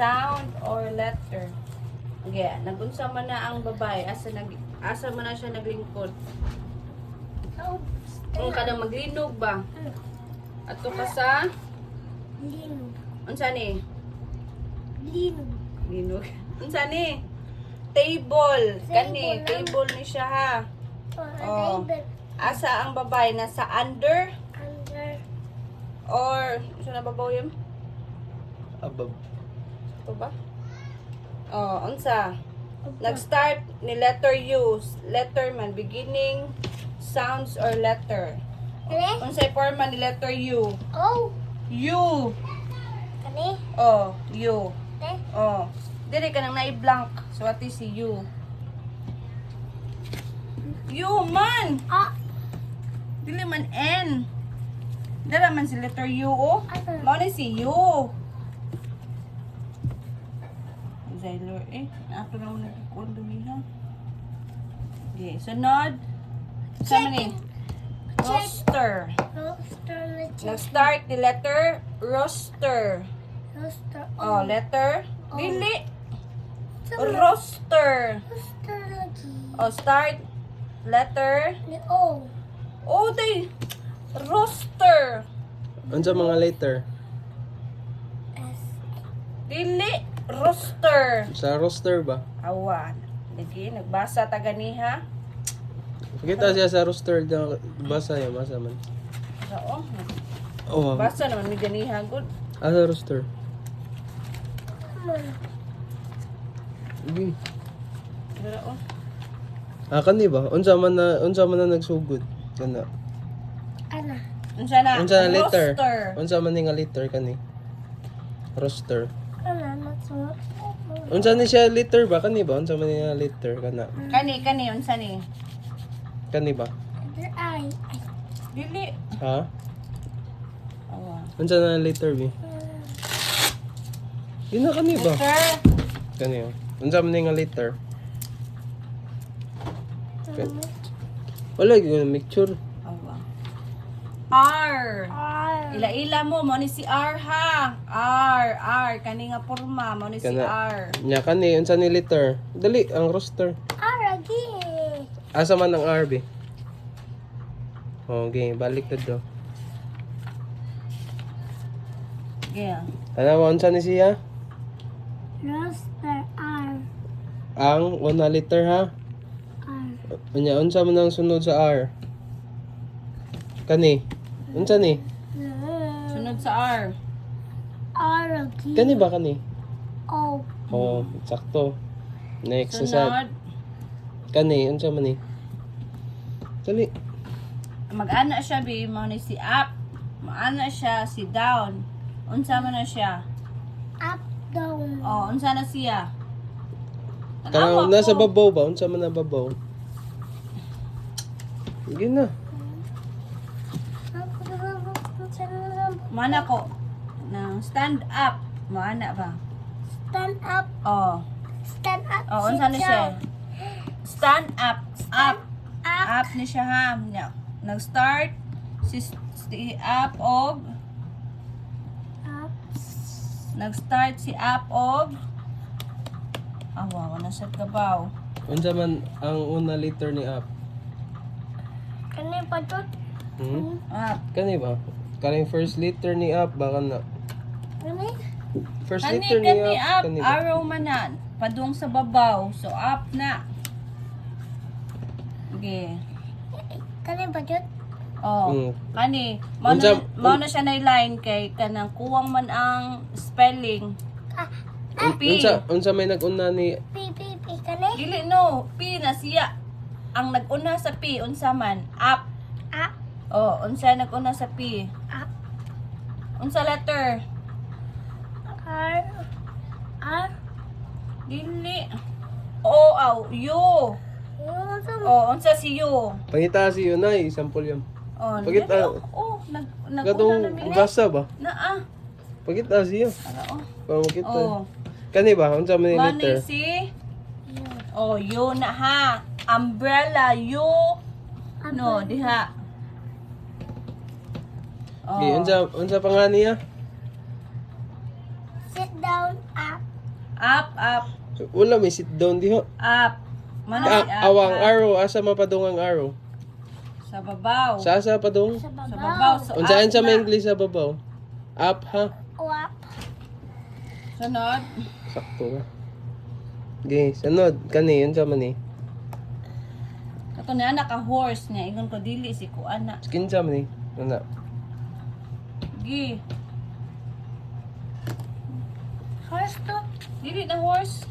sound or letter. Okay, nagunsa man na ang babae. Asa man na siya naglingkod. Kung kadang maglinog ba? Ato ka sa Linog. unsa ni? Linog. Linog. Unsa ni? Table. Kani, Table table ni siya ha. Oh. Table. Asa ang babae nasa under Under. or unsa na babaw yun? Above. Ito ba? Oh, unsa? Nag-start ni letter U. Letter man, beginning, sounds or letter. Kani? Unsay forma ni letter U? Oh. U. Kani? Oh, U. Kani? Oh. Dili ka nang nai-blank. So, what is si U? U man! Ah. Dili man N. Dala man si letter U, oh. Ano? Mao ni si U. Zailor, ako na muna kikon dumiha. Okay, sunod. Sama ni? Roster. Roster na check. Nag-start ni letter roster. Roster. Oh, letter? Oh. Dili. Sama. Roster. Roster lagi. Oh, start. Letter. Ni O. Oh, day. Roster. Unsa mga letter? S. Dili. Roster. Sa roster ba? Awan. Lagi, nagbasa ta ganiha. Pakita siya sa roster na basa yan, basa man. Oo. Oh, Basa naman ni ganiha. Good. sa roster. Man. Okay. Oo. Kani ba? Unsa man na nagsugod kana. Ana. Unsa na? Unsa na letter? Roster. Unsa man ni nga letter kani? Roster. Ana. Matsuot. Unsa ni siya letter ba kani ba? Unsa man ni nga letter kana? Kani, unsa ni? Kani ba? Letter I. Dili. Ha? Awan. Unsa na letter B? Di na kani ba? Letter. Kani oh. Unsa man ni nga letter? Wala gyud mixture. Awan. R. R. Ila-ila mo ni si R ha. R. Kani nga porma mo ni si Kana. R. Nya kani unsa ni letter? Dali ang roster. R lagi. Asa man ang RB? Okay, balik na do. Yeah. Ano unsa ni siya? Roster R. Ang una letter ha? R. Unya unsa man ang sunod sa R? Kani. Unsa ni? Sunod sa R. R lagi. Kani ba kani? O. Oh, sakto. Next sa Sunod. kani unsa man ni? Dali. Mag-ana siya bi mo ni si up. Maana siya si down. Unsa man na siya? Up, down. Oh, unsa na siya? Kanang nasa babaw ba? Unsa man na babaw? Sige na. Mana ko nang stand up. Maana ba? Stand up. Oh. Stand up. Oh, sit unsa na siya? down. Stand up. Up. Up. Up ni siya ha. Nya. Nag-start si up og Up. nag-start si up og wala siya kabaw. Unsa man ang una letter ni up? Kani pa to? Up. Kani ba? Kaning first letter ni up baka na. Kani? First Kani letter ni kani up. kani ba? Arrow man na. Padung sa babaw. So up na. Okay. Kani pa to? Oh. Mm. Kani. Unsa- Mao na siya na line kay kanang kuwang man ang spelling. P. Unsa may nag-una ni P. Kani? Dili no. P na siya. Ang nag-una sa P unsa man? Up. Up. Oh, unsa nag-una sa P? Up. Unsa letter? R. R. Dili. O, U. Yung sa Oh, unsa si U? Pangita si Yunay, sample yan. Oh, Bakit, dili, ah, oh, nag-una Katong na mi. basa ba? Na Pagita siya. Para oh. Para makita. Oh. Kani ba? Unsa man ni Mani letter? si Oh, U na ha. Umbrella, U. No, diha. Oh. Okay, unsa pa nga niya? sit down. Up. Up. Wala may sit down diho. Up. Mana si up. Awang arrow, asa mapadung ang arrow? Sa babaw. Sa padung? Sa Sa babaw. babaw. So, Unsaan up sa na. may English sa babaw? Up ha? Wap. Sunod. Sakto ka. Okay, sunod. Kani, yun sa man eh. Kato na anak ka horse niya. Ingon ko dili si ko anak. Skin sa man eh. Ano? Gi. Horse to. Dili na horse.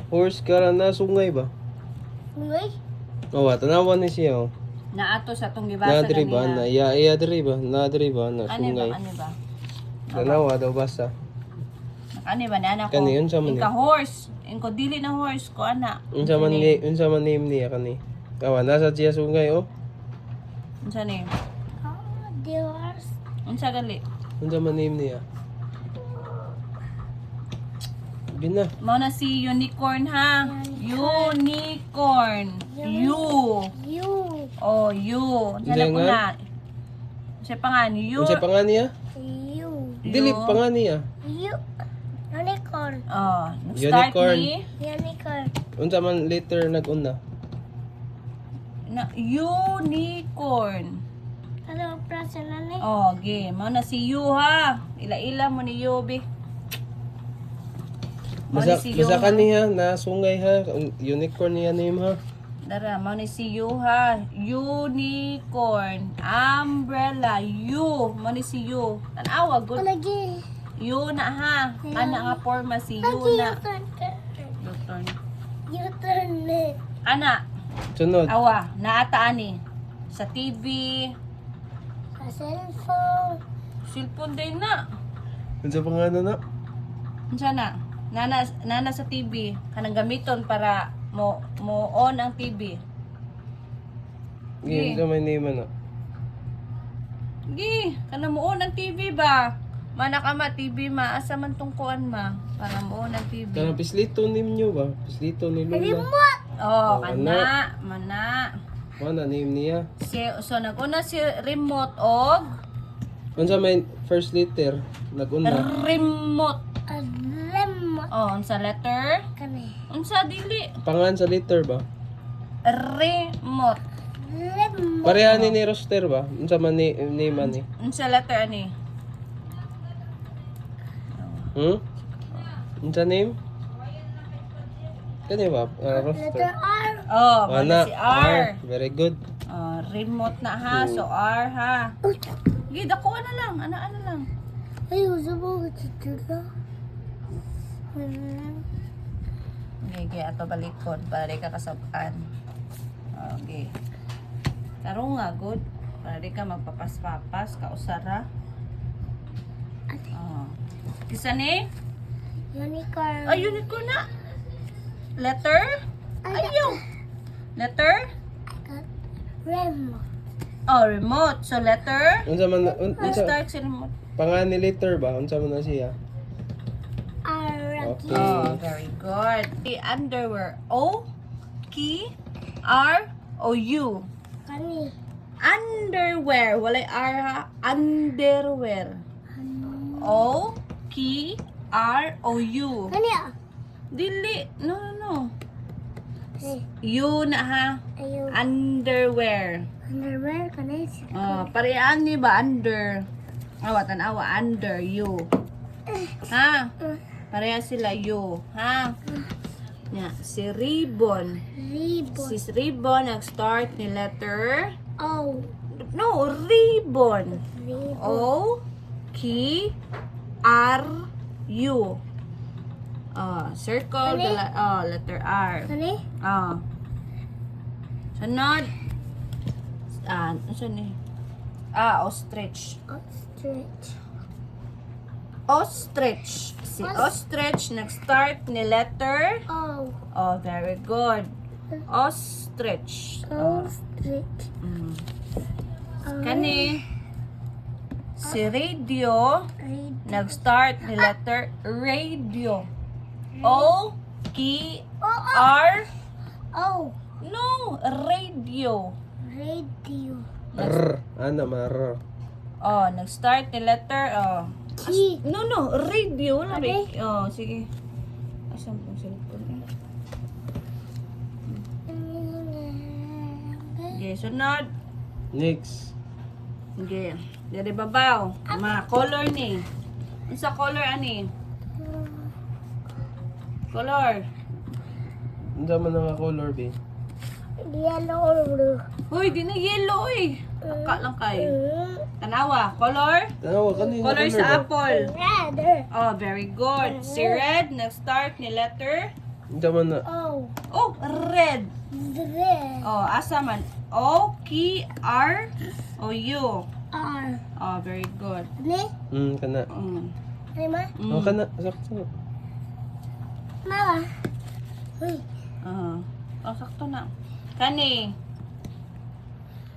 Horse ka na sungay ba? Uy. Oh, tanawan ni siya oh. Naato sa tong gibasa Na ba? Na iya diri ba? Na diri ba? Na Ano ba? sungay. Ano ba? Tanawa daw basta. Ano ba na anak ko? Kani, yun sa man Inka eh. horse. Inko dili na horse ko anak. Unsa man name niya kani? Kawa nasa siya sungay oh. Unsa name? Oh, the horse. Unsa gali? Unsa man name niya? Gina. Mao na si unicorn ha. Unicorn. You. You. Oh, you. Unsa Hindi na po nga. na? Unsa pa nga ni you? Unsa pa nga niya? You. Dili pa nga niya. You. Unicorn. Oh, start Unicorn. ni Unicorn. Unsa man later nag-una? na unicorn. Ano ang prasa na ni? Oh, game. Mao na si you ha. Ila-ila mo ni you bi. Mao ni si you. Basta kaniya na sungay ha. Unicorn niya name ha. Dara, mao ni si you ha. Unicorn. Umbrella. You. Mao ni si you. Tanawa, good. Lagi. You na ha. Ana nga forma si you Lagi na. U-turn ka. U-turn. U-turn ni. Ana, Sunod. awa, naata ani. Sa TV. Sa cellphone. Cellphone din na. Unsa pa nga na? Unsa na? Nana sa TV. Kanang gamiton para mo on ang TV. Unsa may name ano? Gi, kana mo on ang TV ba? Mana ka ma TV ma asa man tong kuan ma para mo on ang TV. Kanang pislito name nyo ba? Pislito ni Lola. Remote. Oh, Oh, kana, mana. Mana name niya? So naguna si remote og Unsa may first letter? Nag-una. remote. A remote. Oh, unsa letter? Kani. Unsa dili? Pangan sa letter ba? Remote. Remote. Pareha ni roster ba? Unsa man name ani? Unsa letter ani? Unsa name? Kani ba? Roster. Letter R. Oh, mana Ana, si R. Very good. Oh, remote na ha. So R ha. Gi, dako na lang. Ana lang. Ay, uso mo dito na. Okay, ato balikod para di ka kasabaan. Okay. Karo nga, good. Para di ka magpapas-papas, kausara. Oh. Kisa ni? Unicorn. Ay, unicorn na. Letter? Ayaw. Letter? Remote. Oh, remote. So, letter? Unsa man Let's unsa start si remote. pangan ni letter ba? Unsa man na siya? R. Okay. Oh, very good. The underwear. O, K, R, O, U. Kani. Underwear. Walay R ha. Underwear. O, K, R, O, U. Kani ah. Dili. No. Hey. U na ha. Ayun. Underwear. Underwear. Kani. Parehaan ni ba? Under. Tanawa. Under. U. Ha? Pareha sila. U. Ha? Yeah. Si Ribbon. Ribbon. Si Ribbon nag-start ni letter. O. No, Ribbon. Ribbon. O, K, R, U. Circle the letter R. Kani. Sunod. Ano ni? Ostrich. Ostrich. Ostrich. Si ostrich nag-start ni letter. O. Oh, very good. Ostrich. Ostrich. Kani. Si radio. Read. Nag-start ni letter radio. O, K, R. O. No, radio. Radio. R. Ana mar. Oh, nag-start ni letter. T. No, radio. Wala ba? Okay. Oh, sige. Asan pong cellphone eh? Okay, sunod. Next. Okay. Dari babaw. Ma, color ni. Unsa color ani? Color. Unsa man nga color be? Yellow or blue? Hoy, di na yellow eh. Taka lang kay. Tanawa, color? Tanawa kanina. Color sa apple. Red. Oh, very good. Si red, next start ni letter. Unsa man na? Oh. Oh, red. Red. Oh, asa man? O, K, R, O, U. R. Oh, very good. Ni? Kana. Ay ma? Oh, kana. Sakto. Mama. Uy. Oh, sakto na. Kani.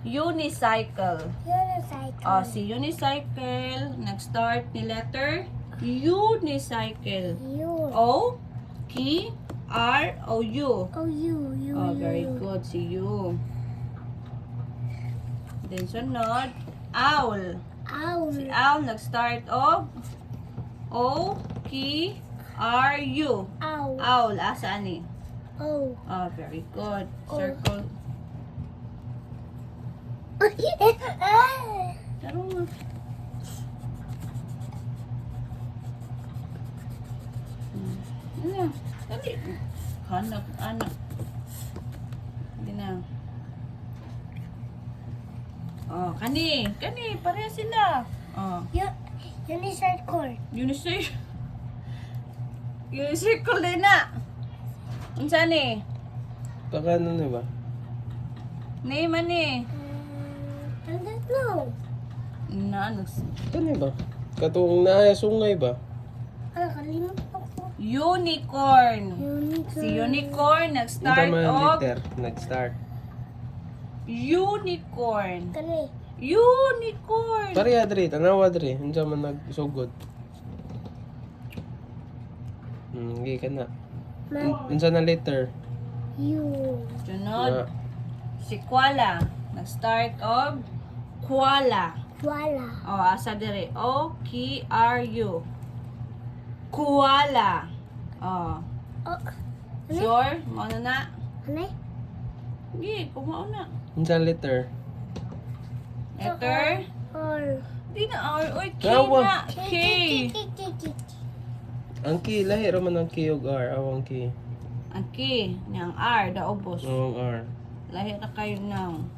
Unicycle. Unicycle. Oh, si unicycle. Next start ni letter. Unicycle. U. O, K, R, O, U. Oh, U. Oh, very good. Si U. Then sunod. Owl. Owl. Si owl, nag-start of O, K, R, U. Owl. Owl, asa ni? Oh. Oh, very good. Circle. Taro nga. Ano? Dali. Hanap, anak. Hindi na. Oh, kani. Kani, pareha sila. Oh. Unicycle. Unicycle. Unicycle din na. Unsa ni? Pakano na ba? Name ani? I don't know. Na, Kani ba? Katong naaya sungay ba? Kalimutan ko. unicorn. Unicorn. Si unicorn, Unsa nag-start man of letter? Nag-start. unicorn. Kani. Unicorn. Pareha diri, tanawa diri. Unsa man nagsugod? Gi kana. Unsa na letter? U. Sunod. Na. Si koala. Nag-start of koala. Wala. O, asa dire. O, K, R, U. Koala. O. Oh. Sure? Mauna na? Ano? Hindi, kumao na. Unsa letter? Letter? Or. Di na R. Oy, K Tawa. na. K. Ang key, lahi ra man ang key ug R. Awang key. Ang K. Niyang R. Daobos. Awang R. Lahi na kayo ng